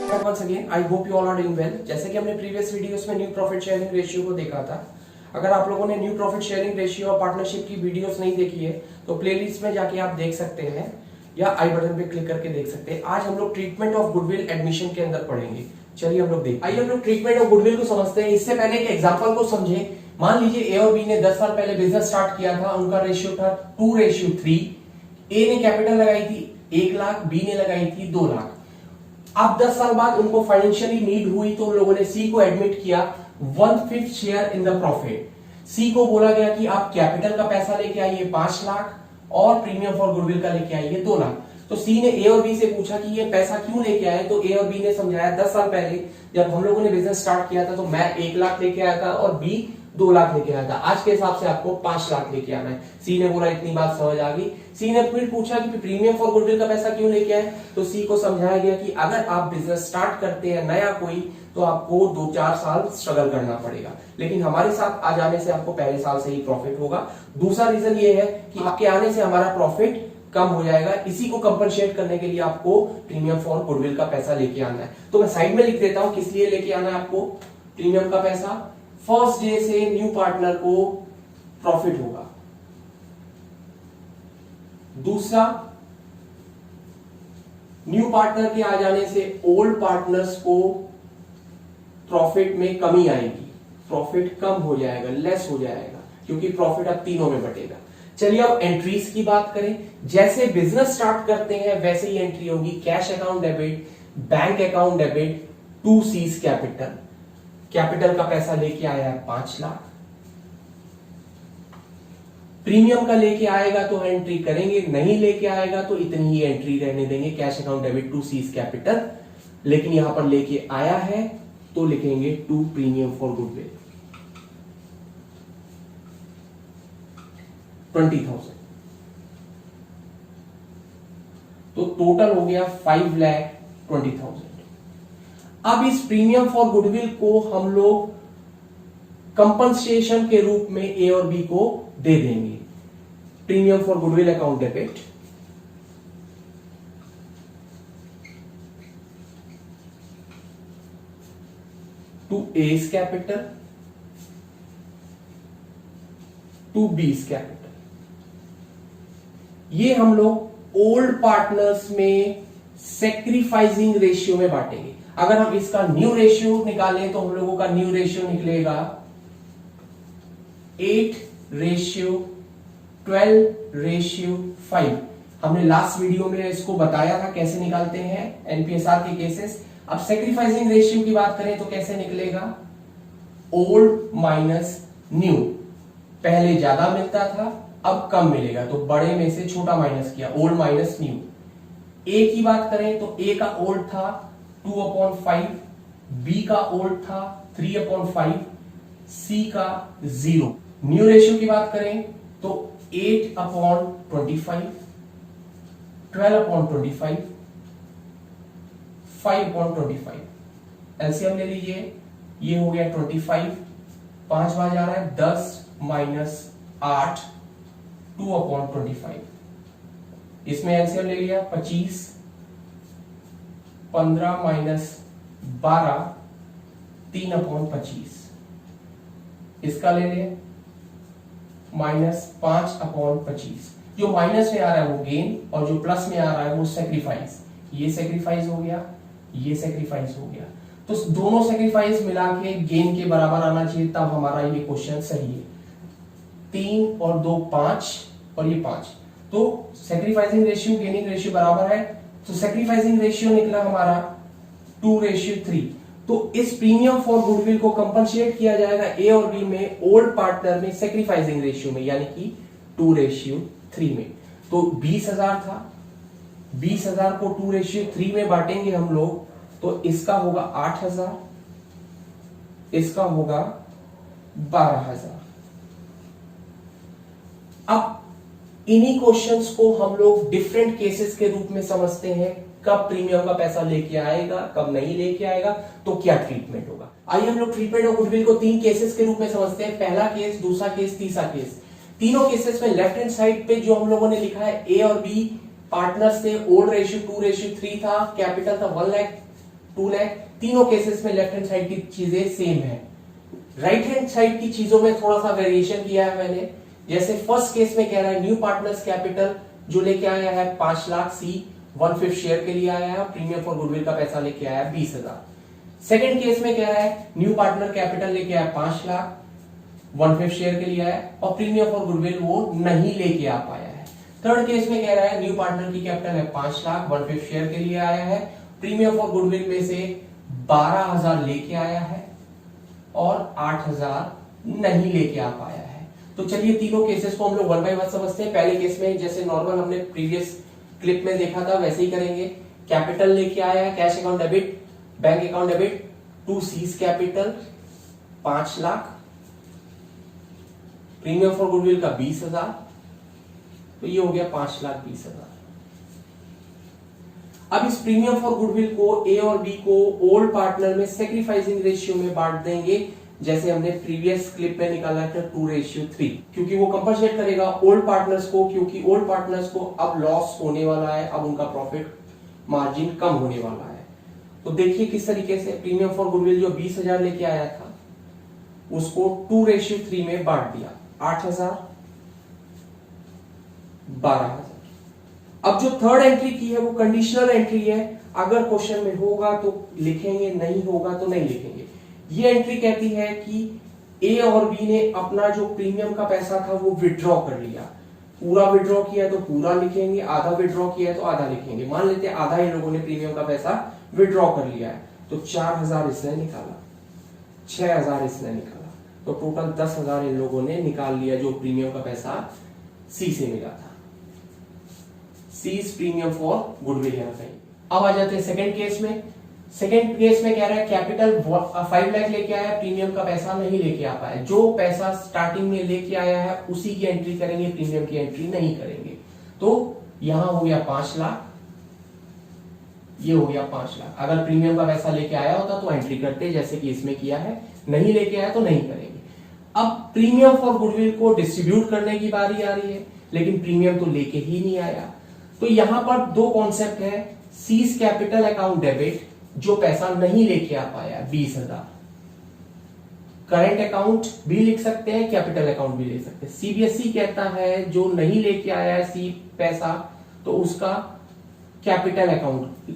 Once again, I hope you all are doing well. जैसे कि हमने प्रीवियस वीडियोस में न्यू प्रॉफिट शेयरिंग रेशियो को देखा था, अगर आप लोगों ने न्यू प्रॉफिट शेयरिंग रेशियो और पार्टनरशिप की वीडियोस नहीं देखी है तो प्लेलिस्ट में जाके आप देख सकते हैं या आई बटन पे क्लिक करके देख सकते हैं। आज हम लोग ट्रीटमेंट ऑफ गुडविल एडमिशन के अंदर पढ़ेंगे। चलिए हम लोग देखते हैं। आइए हम लोग ट्रीटमेंट ऑफ गुडविल को समझते हैं। इससे पहले एक एग्जांपल को समझे। मान लीजिए ए और बी ने 10 साल पहले बिजनेस स्टार्ट किया था, उनका रेशियो था 2:3। ए ने कैपिटल लगाई थी 1 लाख, बी ने लगाई थी 2 लाख। अब 10 साल बाद उनको फाइनेंशियली नीड हुई तो उन लोगों ने सी को एडमिट किया 1/5 शेयर इन द प्रॉफिट। सी को बोला गया कि आप कैपिटल का पैसा लेके आइए 5 लाख और प्रीमियम फॉर गुडविल का लेके आइए 2 लाख। तो सी ने ए और बी से पूछा कि ये पैसा क्यों लेके आए, तो ए और बी ने समझाया 10 साल पहले जब हम लोगों ने बिजनेस स्टार्ट किया था तो मैं 1 लाख लेके आया था और बी 2 लाख लेके आया था। आज के हिसाब से आपको 5 लाख लेके आना है। सी ने बोला इतनी बात समझ आ गई। सी ने फिर पूछा कि प्रीमियम फॉर गुडविल का पैसा क्यों लेके आए, तो सी को समझाया गया कि अगर आप बिजनेस स्टार्ट करते हैं नया कोई तो आपको 2-4 साल स्ट्रगल करना पड़ेगा, लेकिन हमारे साथ आ जाने से आपको पहले साल से ही प्रॉफिट होगा। दूसरा रीजन ये है कि आपके आने से हमारा प्रॉफिट कम हो जाएगा। इसी को कंपनसेट करने के लिए आपको प्रीमियम फॉर गुडविल का पैसा लेके आना है। तो मैं साइड में लिख देता हूं किस लिए लेके आना है आपको प्रीमियम का पैसा। फर्स्ट डे से न्यू पार्टनर को प्रॉफिट होगा। दूसरा, न्यू पार्टनर के आ जाने से ओल्ड पार्टनर्स को प्रॉफिट में कमी आएगी, प्रॉफिट कम हो जाएगा, लेस हो जाएगा, क्योंकि प्रॉफिट अब तीनों में बटेगा। चलिए अब एंट्रीज की बात करें। जैसे बिजनेस स्टार्ट करते हैं वैसे ही एंट्री होगी। Cash account debit, bank account debit, 2 C's capital. Capital का पैसा लेके आया है 5 लाख, प्रीमियम का लेके आएगा तो एंट्री करेंगे, नहीं लेके आएगा तो इतनी ही एंट्री रहने देंगे। Cash account debit 2 C's capital, लेकिन यहां पर लेके आया है तो लिखेंगे 2 प्रीमियम फॉर गुडविल 20,000। तो टोटल हो गया 5,20,000। अब इस प्रीमियम फॉर गुडविल को हम लोग कंपनसेशन के रूप में ए और बी को दे देंगे। Premium for goodwill account debit, to A's capital, to B's capital. ये हम लोग ओल्ड पार्टनर्स में सेक्रीफाइसिंग रेशियो में बांटेंगे। अगर हम इसका न्यू रेशियो निकालें तो हम लोगों का न्यू रेशियो निकलेगा 8:12:5। हमने लास्ट वीडियो में इसको बताया था कैसे निकालते हैं एनपीएसआर के केसेस। अब सेक्रीफाइसिंग रेशियो की बात करें तो कैसे निकलेगा, ओल्ड माइनस न्यू। पहले ज्यादा मिलता था अब कम मिलेगा, तो बड़े में से छोटा माइनस किया, ओल्ड माइनस न्यू। ए की बात करें तो ए का ओल्ड था 2/5, बी का ओल्ड था 3/5, सी का 0। न्यू रेशियो की बात करें तो 8/25, 12/25, 5/25। एलसीएम ले लीजिए, ये हो गया 25, 5 बार जा रहा है 10 माइनस 8, 2/25। इसमें एलसीएम ले लिया 25, 15 माइनस 12, 3/25। इसका ले लें -5/25। जो माइनस में आ रहा है वो गेन और जो प्लस में आ रहा है वो सेक्रीफाइस। ये सेक्रीफाइस हो गया, ये सेक्रीफाइस हो गया, तो दोनों सेक्रीफाइस मिला के गेन के बराबर आना चाहिए, तब हमारा ये क्वेश्चन सही है। 3 और 2 5 और ये 5, तो सेक्रीफाइसिंग रेशियो गेनिंग रेशियो बराबर है, तो सेक्रीफाइसिंग रेशियो निकला हमारा 2:3। तो इस प्रीमियम फॉर गुडविल को कंपनसेट किया जाएगा ए और बी में ओल्ड पार्टनर में सेक्रीफाइसिंग रेशियो में, यानी कि 2:3 में। तो 20,000 था, 20,000 को 2:3 में बांटेंगे हम लोग, तो इसका होगा 8,000, इसका होगा 12,000। अब इन्हीं क्वेश्चंस को हम लोग डिफरेंट केसेस के रूप में समझते हैं। कब प्रीमियम का पैसा लेके आएगा, कब नहीं लेके आएगा, तो क्या ट्रीटमेंट होगा। आइए हम लोग ट्रीटमेंट ऑफ गुडविल को 3 केसेस के रूप में समझते हैं। पहला केस, दूसरा केस, तीसरा केस। तीनों केसेस में लेफ्ट हैंड साइड पे जो हम लोगों ने लिखा है ए और बी पार्टनर्स थे, ओल्ड रेशियो 2:3 था, कैपिटल था 1 लाख, 2 लाख। तीनों केसेस में लेफ्ट हैंड साइड की चीजें सेम है। राइट हैंड साइड की चीजों में थोड़ा सा वेरिएशन किया है मैंने। जैसे फर्स्ट केस में कह रहा है न्यू पार्टनर्स कैपिटल जो लेके आया है 5 लाख, सी 1/5 शेयर के लिए आया है, प्रीमियम फॉर गुडविल का पैसा लेके आया है 20,000। सेकेंड केस में कह रहा है न्यू पार्टनर कैपिटल लेके आया 5 लाख, 1/5 शेयर के लिए आया और प्रीमियम फॉर गुडविल वो नहीं लेके आ पाया है। थर्ड केस में कह रहा है न्यू पार्टनर की कैपिटल है 5 लाख, 1/5 शेयर के लिए आया है, प्रीमियम फॉर गुडविल में से 12,000 लेके आया है और 8,000 नहीं लेके आ पाया है। तो चलिए तीनों केसेस को हम लोग 1 बाय 1 समझते हैं। पहले केस में जैसे नॉर्मल हमने प्रीवियस क्लिप में देखा था वैसे ही करेंगे। कैपिटल लेके आया है, cash account debit, bank account debit to C's capital 5 lakh, premium for goodwill का 20,000, तो ये हो गया 5,20,000। अब इस प्रीमियम फॉर गुडविल को ए और बी को ओल्ड पार्टनर में सेक्रीफाइसिंग रेशियो में बांट देंगे, जैसे हमने प्रीवियस क्लिप में निकाला था 2:3, क्योंकि वो कंपनसेट करेगा ओल्ड पार्टनर्स को, क्योंकि ओल्ड पार्टनर्स को अब लॉस होने वाला है, अब उनका प्रॉफिट मार्जिन कम होने वाला है। तो देखिए किस तरीके से प्रीमियम फॉर गुडविल जो 20,000 लेके आया था उसको 2:3 में बांट दिया, 8,000, 12,000। अब जो थर्ड एंट्री की है वो कंडीशनल एंट्री है, अगर क्वेश्चन में होगा तो लिखेंगे, नहीं होगा तो नहीं लिखेंगे। ये एंट्री कहती है कि ए और बी ने अपना जो प्रीमियम का पैसा था वो विड्रॉ कर लिया। पूरा विड्रॉ किया है तो पूरा लिखेंगे, आधा विड्रॉ किया है तो आधा लिखेंगे। मान लेते हैं आधा इन लोगों ने प्रीमियम का पैसा विड्रॉ कर लिया है, तो 4,000 इसने निकाला, 6,000 इसने निकाला, तो टोटल 10,000 इन लोगों ने निकाल लिया जो प्रीमियम का पैसा सी से मिला था। सी इज प्रीमियम फॉर गुडविल है। अब आ जाते हैं सेकंड केस में। सेकंड केस में कह रहा है कैपिटल 5 लाख लेके आया, प्रीमियम का पैसा नहीं लेके आ पाया। जो पैसा स्टार्टिंग में लेके आया है उसी की एंट्री करेंगे, प्रीमियम की एंट्री नहीं करेंगे। तो यहां हो गया 5 लाख, ये हो गया 5 लाख। अगर प्रीमियम का पैसा लेके आया होता तो एंट्री करते, जैसे कि इसमें किया है। नहीं लेके आया तो नहीं करेंगे। अब प्रीमियम फॉर गुडविल को डिस्ट्रीब्यूट करने की बारी आ रही है, लेकिन प्रीमियम तो लेके ही नहीं आया। तो यहां पर दो कॉन्सेप्ट है, सीज कैपिटल अकाउंट डेबिट जो पैसा नहीं लेके आ पाया 20,000, करंट अकाउंट भी लिख सकते हैं, कैपिटल अकाउंट भी ले सकते हैं। सीबीएसई कहता है जो नहीं लेके आया है सी पैसा तो उसका कैपिटल अकाउंट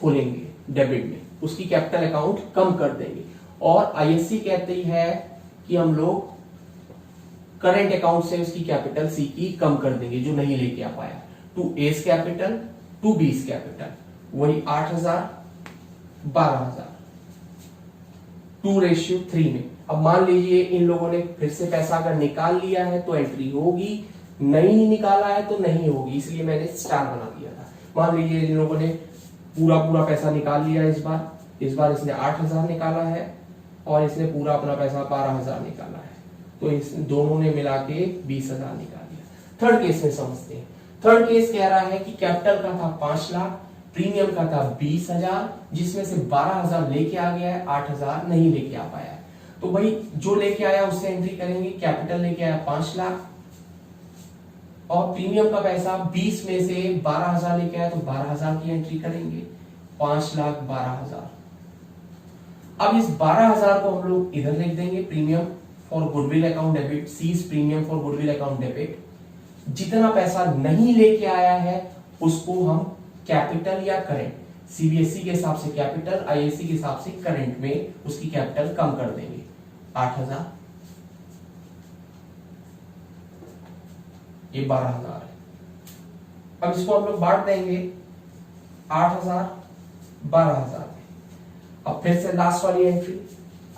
खोलेंगे डेबिट में, उसकी कैपिटल अकाउंट कम कर देंगे। और आईएससी कहती है कि हम लोग करंट अकाउंट से उसकी कैपिटल सी की कम कर देंगे जो नहीं लेके आ पाया, to A's capital to B's capital, वही 8,000, 12,000, 2:3 में। अब मान लीजिए इन लोगों ने फिर से पैसा अगर निकाल लिया है तो एंट्री होगी, नहीं निकाला है तो नहीं होगी, इसलिए मैंने स्टार बना दिया था। मान लीजिए इन लोगों ने पूरा पैसा निकाल लिया इस बार इसने 8,000 निकाला है और इसने पूरा अपना पैसा 12,000 निकाला है, तो इस दोनों ने मिला के 20,000 निकाल लिया। थर्ड केस में समझते हैं। थर्ड केस कह रहा है कि कैपिटल का था 5 लाख, प्रीमियम का था 20,000, जिसमें से 12,000 लेके आ गया है, 8,000 नहीं लेके आ पाया है। तो भाई जो लेके आया उससे एंट्री करेंगे। कैपिटल लेके आया 5 लाख और प्रीमियम का पैसा 20 में से 12,000 लेके आया तो 12,000 की एंट्री करेंगे, 5,12,000। अब इस 12,000 को हम लोग इधर लिख देंगे, premium for goodwill account debit, C's premium for goodwill account debit. जितना पैसा नहीं लेके आया है उसको हम कैपिटल या करंट, सीबीएसई के हिसाब से कैपिटल, आईएससी के हिसाब से करंट में उसकी कैपिटल कम कर देंगे, 8,000, ये 12,000 है। अब इसको हम लोग बांट देंगे 8,000, 12,000। अब फिर से लास्ट वाली एंट्री,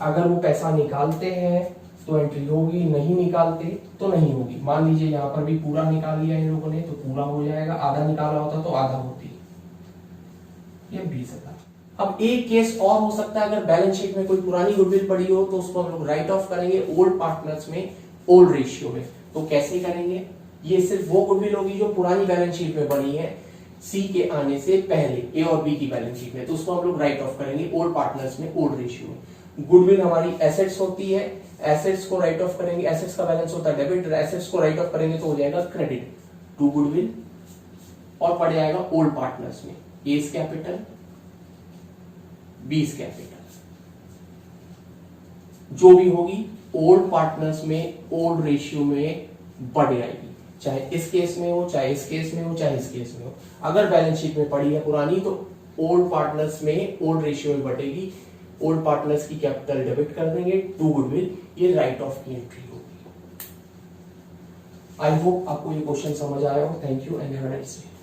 अगर वो पैसा निकालते हैं तो एंट्री होगी, नहीं निकालते तो नहीं होगी। मान लीजिए यहां पर भी पूरा निकाल लिया इन लोगों ने तो पूरा हो जाएगा, आधा निकाला होता तो आधा होती, ये 20,000। अब एक केस और हो सकता है, अगर बैलेंस शीट में कोई पुरानी गुडविल पड़ी हो तो उसको हम लोग राइट ऑफ करेंगे ओल्ड पार्टनर्स में, ओल्ड रेशियो में। तो कैसे करेंगे, ये सिर्फ वो गुडविल होगी जो पुरानी बैलेंस शीट में बनी है सी के आने से पहले, ए और बी की बैलेंस शीट में, तो उसको हम लोग राइट ऑफ करेंगे ओल्ड पार्टनर्स में, ओल्ड रेशियो में। गुडविल हमारी एसेट्स होती है, एसेट्स को राइट ऑफ करेंगे, एसेट्स का बैलेंस होता है डेबिट, एसेट्स को राइट ऑफ करेंगे तो हो जाएगा क्रेडिट टू गुडविल और पड़ जाएगा ओल्ड पार्टनर्स में, एस कैपिटल 20 कैपिटल। जो भी होगी ओल्ड पार्टनर्स में ओल्ड रेशियो में बढ़ जाएगी, चाहे इस केस में हो, चाहे इस केस में हो, चाहे इस केस में हो। अगर बैलेंस शीट में पड़ी है पुरानी तो ओल्ड पार्टनर्स में ओल्ड रेशियो में बढ़ेगी, ओल्ड पार्टनर्स की कैपिटल डेबिट कर देंगे टू गुडविल, ये राइट ऑफ की एंट्री होगी। आई होप आपको ये क्वेश्चन समझ आया हो। Thank you and have a nice day.